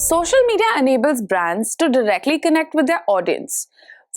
Social media enables brands to directly connect with their audience,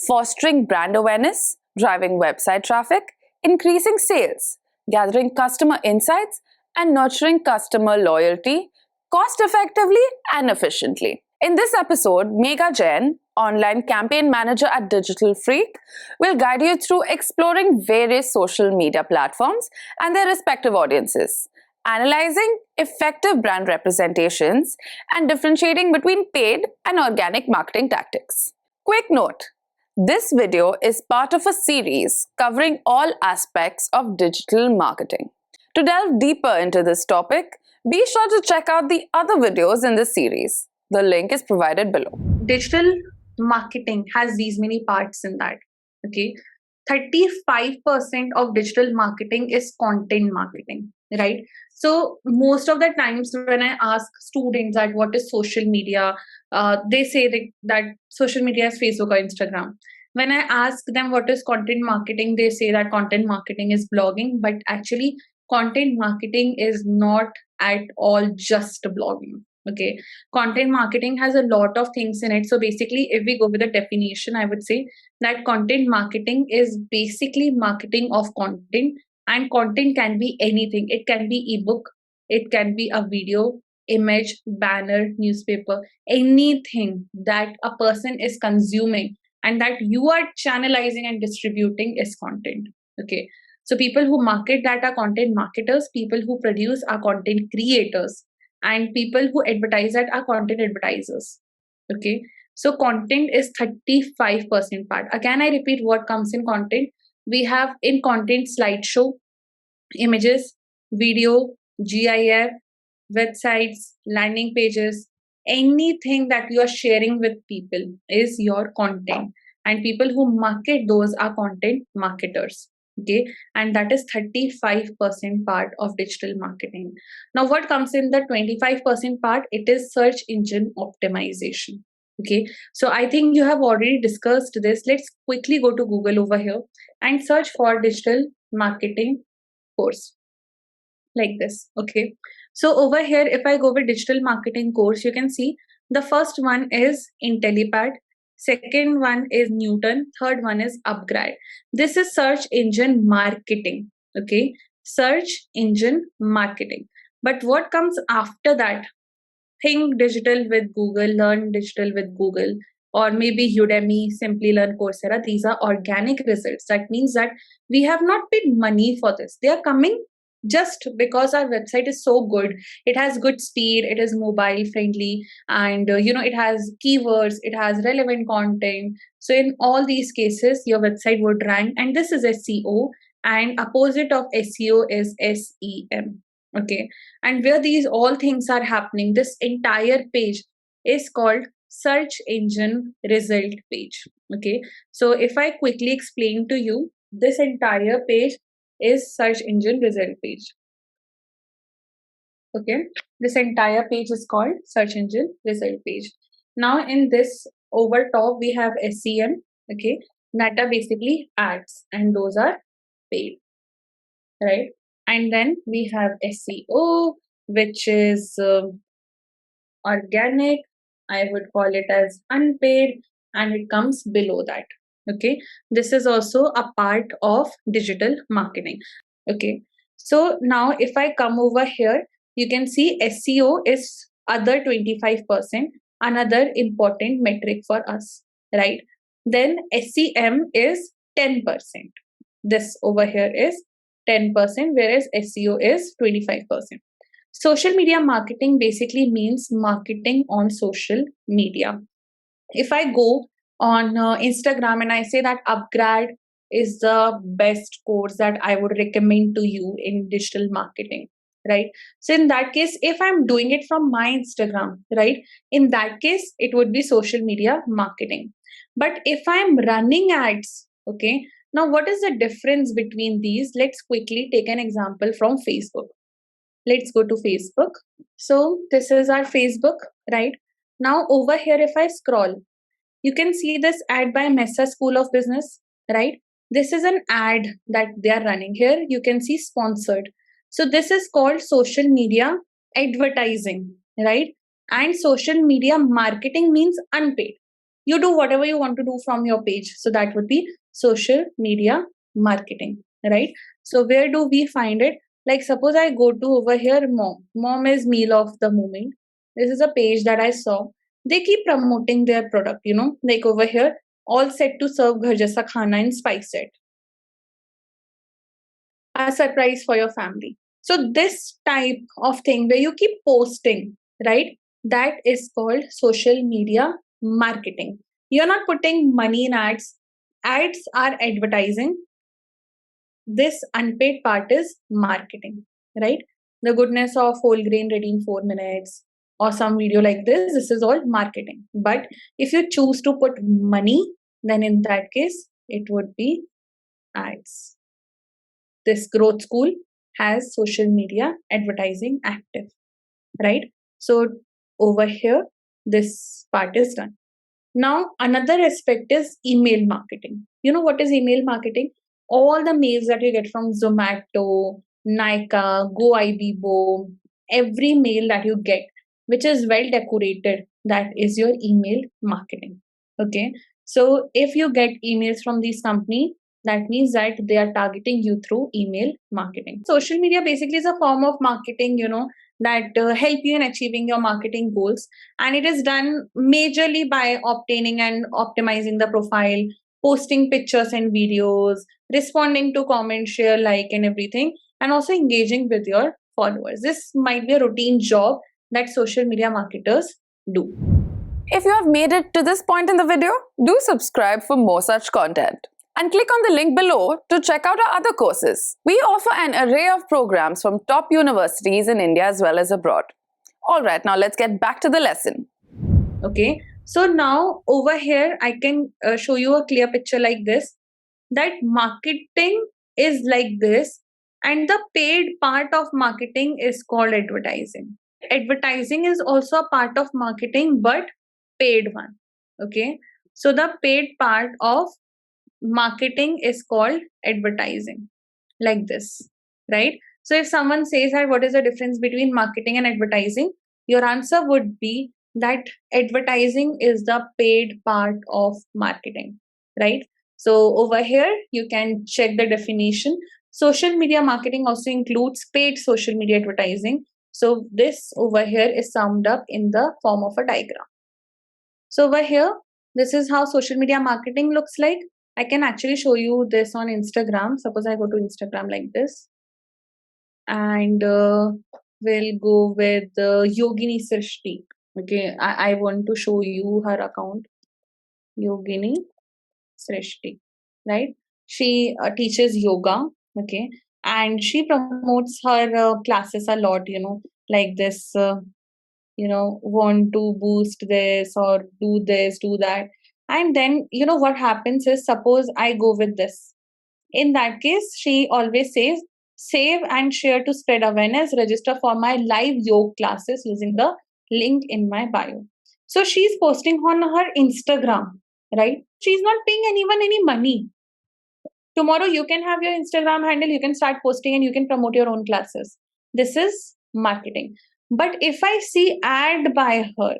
fostering brand awareness, driving website traffic, increasing sales, gathering customer insights, and nurturing customer loyalty cost effectively and efficiently. In this episode, Megha Jain, online campaign manager at Digital Freak, will guide you through exploring various social media platforms and their respective audiences, analyzing effective brand representations, and differentiating between paid and organic marketing tactics. Quick note: this video is part of a series covering all aspects of digital marketing. To delve deeper into this topic, be sure to check out the other videos in this series. The link is provided below. Digital marketing has these many parts in that. Okay. 35% of digital marketing is content marketing, right? So most of the times when I ask students that what is social media, they say that social media is Facebook or Instagram. When I ask them what is content marketing, they say that content marketing is blogging, but actually content marketing is not at all just blogging. Okay, content marketing has a lot of things in it. So basically, if we go with the definition, I would say that content marketing is basically marketing of content, and content can be anything. It can be ebook, it can be a video, image, banner, newspaper, anything that a person is consuming and that you are channelizing and distributing is content. Okay, so people who market that are content marketers, people who produce are content creators, and people who advertise that are content advertisers. Okay, so content is 35% part. Again, I repeat what comes in content. We have in content slideshow, images, video, GIF, websites, landing pages, anything that you are sharing with people is your content, and people who market those are content marketers. Okay, and that is 35% part of digital marketing. Now what comes in the 25% part? It is search engine optimization. Okay, so I think you have already discussed this. Let's quickly go to Google over here and search for digital marketing course like this. Okay, so over here, if I go with digital marketing course, you can see the first one is IntelliPad, second one is Newton, third one is upGrad. This is search engine marketing. Okay, search engine marketing. But what comes after that? Think digital with Google, learn digital with Google, or maybe Udemy, Simply Learn, Coursera. These are organic results. That means that we have not paid money for this. They are coming just because our website is so good. It has good speed, it is mobile friendly, and it has keywords, it has relevant content. So in all these cases, your website would rank, and this is SEO, and opposite of SEO is SEM. Okay, and where these all things are happening, this entire page is called search engine result page. Okay, so if I quickly explain to you, this entire page is search engine result page. Okay, this entire page is called search engine result page. Now in this over top we have SEM. Okay, that are basically ads, and those are paid, right? And then we have SEO, which is organic. I would call it as unpaid, and it comes below that. Okay, this is also a part of digital marketing. Okay, so now if I come over here, you can see SEO is other 25%, another important metric for us, right? Then SEM is 10%. This over here is 10%, whereas SEO is 25%. Social media marketing basically means marketing on social media. If I go on Instagram and I say that upGrad is the best course that I would recommend to you in digital marketing, right? So in that case, if I'm doing it from my Instagram, right, in that case, it would be social media marketing. But if I'm running ads, okay, now what is the difference between these? Let's quickly take an example from Facebook. Let's go to Facebook. So this is our Facebook, right? Now over here, if I scroll, you can see this ad by Mesa School of Business, right? This is an ad that they are running here. You can see sponsored. So this is called social media advertising, right? And social media marketing means unpaid. You do whatever you want to do from your page. So that would be social media marketing, right? So where do we find it? Like suppose I go to over here, mom. Mom is meal of the moment. This is a page that I saw. They keep promoting their product, like over here, all set to serve ghar jaisa khana in spice set. A surprise for your family. So this type of thing where you keep posting, right? That is called social media marketing. You're not putting money in ads. Ads are advertising. This unpaid part is marketing, right? The goodness of whole grain ready in 4 minutes or some video like this is all marketing. But if you choose to put money, then in that case, it would be ads. This growth school has social media advertising active, right? So over here, this part is done. Now, another aspect is email marketing. You know what is email marketing? All the mails that you get from Zomato, Nika, Go Ibibo, every mail that you get, which is well decorated, that is your email marketing. Okay. So if you get emails from this company, that means that they are targeting you through email marketing. Social media basically is a form of marketing, that help you in achieving your marketing goals, and it is done majorly by obtaining and optimizing the profile, posting pictures and videos, responding to comments, share, like, and everything, and also engaging with your followers. This might be a routine job that social media marketers do. If you have made it to this point in the video, do subscribe for more such content. And click on the link below to check out our other courses. We offer an array of programs from top universities in India as well as abroad. Alright, now let's get back to the lesson. Okay, so now over here, I can show you a clear picture like this, that marketing is like this, and the paid part of marketing is called advertising. Advertising is also a part of marketing, but paid one. Okay, so the paid part of marketing is called advertising, like this, right? So if someone says that what is the difference between marketing and advertising, your answer would be that advertising is the paid part of marketing, right? So over here you can check the definition. Social media marketing also includes paid social media advertising. So this over here is summed up in the form of a diagram. So over here, this is how social media marketing looks like. I can actually show you this on Instagram. Suppose I go to Instagram like this, and we'll go with Yogini Srishti. Okay, I want to show you her account, Yogini Srishti, right? She teaches yoga, okay, and she promotes her classes a lot, like this, want to boost this or do this, do that. And then, what happens is, suppose I go with this. In that case, she always says, save and share to spread awareness, register for my live yoga classes using the link in my bio. So she's posting on her Instagram, right? She's not paying anyone any money. Tomorrow you can have your Instagram handle, you can start posting and you can promote your own classes. This is marketing. But if I see ad by her,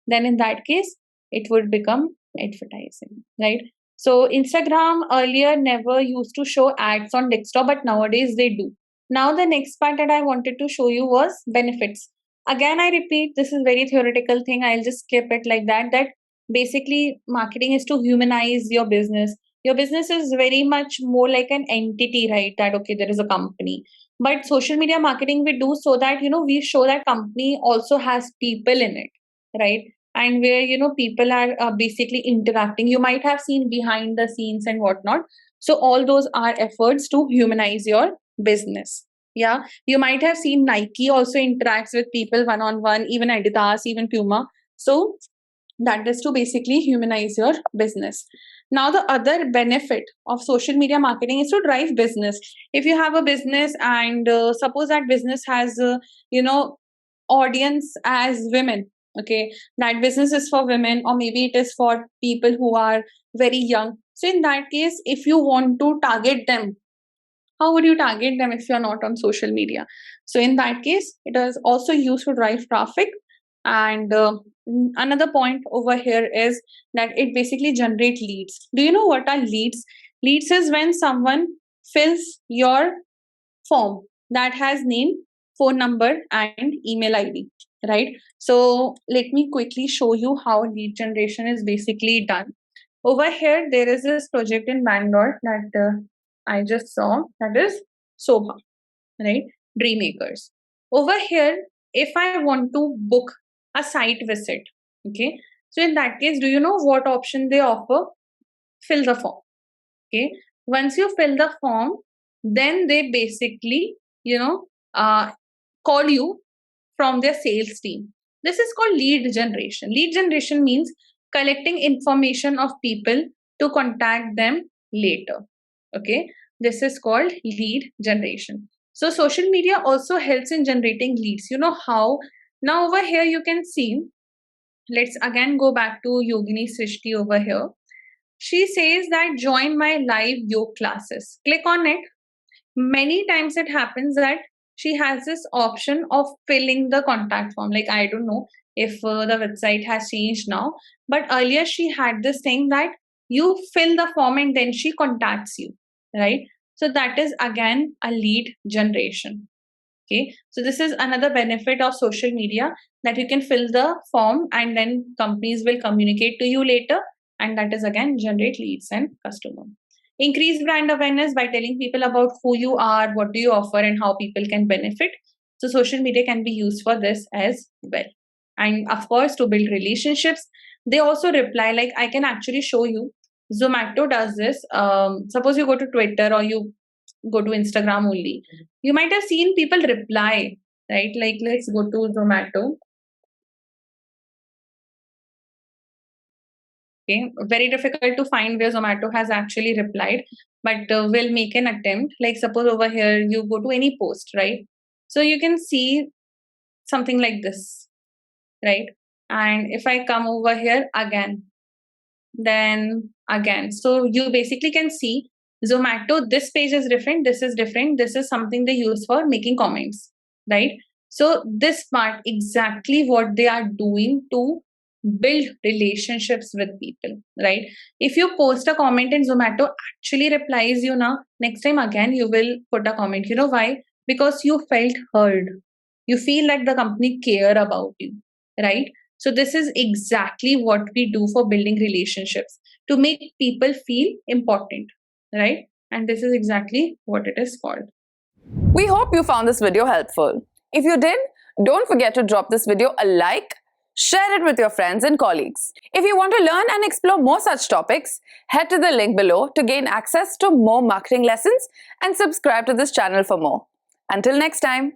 then in that case, it would become advertising, right? So Instagram earlier never used to show ads on desktop, but nowadays they do. Now the next part that I wanted to show you was benefits. Again, I repeat, this is very theoretical thing. I'll just skip it like that. That basically marketing is to humanize your business. Your business is very much more like an entity, right? That okay, there is a company. But social media marketing we do so that we show that company also has people in it, right? And where people are basically interacting. You might have seen behind the scenes and whatnot. So all those are efforts to humanize your business. Yeah, you might have seen Nike also interacts with people one on one, even Adidas, even Puma. So that is to basically humanize your business. Now the other benefit of social media marketing is to drive business. If you have a business and suppose that business has audience as women, okay, that business is for women, or maybe it is for people who are very young. So in that case, if you want to target them, how would you target them if you're not on social media? So in that case, it is also used to drive traffic. And another point over here is that it basically generates leads. Do you know what are leads? Leads is when someone fills your form that has name, phone number, and email ID, right? So let me quickly show you how lead generation is basically done. Over here, there is this project in Bangalore that I just saw, that is Sobha, right? Dreammakers. Over here, if I want to book a site visit, okay, so in that case, do you know what option they offer? Fill the form. Okay, once you fill the form, then they basically, you know, call you from their sales team. This is called lead generation. Lead generation means collecting information of people to contact them later. Okay, this is called lead generation. So social media also helps in generating leads. You know how? Now over here you can see, let's again go back to Yogini Srishti over here. She says that join my live yoga classes. Click on it. Many times it happens that she has this option of filling the contact form. Like, I don't know if the website has changed now, but earlier she had this thing that you fill the form and then she contacts you, right? So that is again a lead generation. Okay, so this is another benefit of social media, that you can fill the form and then companies will communicate to you later, and that is again generate leads and customer. Increase brand awareness by telling people about who you are, what do you offer, and how people can benefit. So social media can be used for this as well. And of course, to build relationships, they also reply. Like, I can actually show you, Zomato does this. Suppose you go to Twitter or you go to Instagram only, you might have seen people reply, right? Like, let's go to Zomato. Okay, very difficult to find where Zomato has actually replied, but we'll make an attempt. Like, suppose over here you go to any post, right? So you can see something like this, right? And if I come over here again, then again, so you basically can see Zomato, this page is different, this is different, this is something they use for making comments, right? So this part, exactly what they are doing to build relationships with people, right? If you post a comment and Zomato actually replies you now, next time again you will put a comment. You know why? Because you felt heard. You feel like the company care about you, right? So this is exactly what we do for building relationships, to make people feel important, right? And this is exactly what it is called. We hope you found this video helpful. If you did, don't forget to drop this video a like, share it with your friends and colleagues. If you want to learn and explore more such topics, head to the link below to gain access to more marketing lessons and subscribe to this channel for more. Until next time.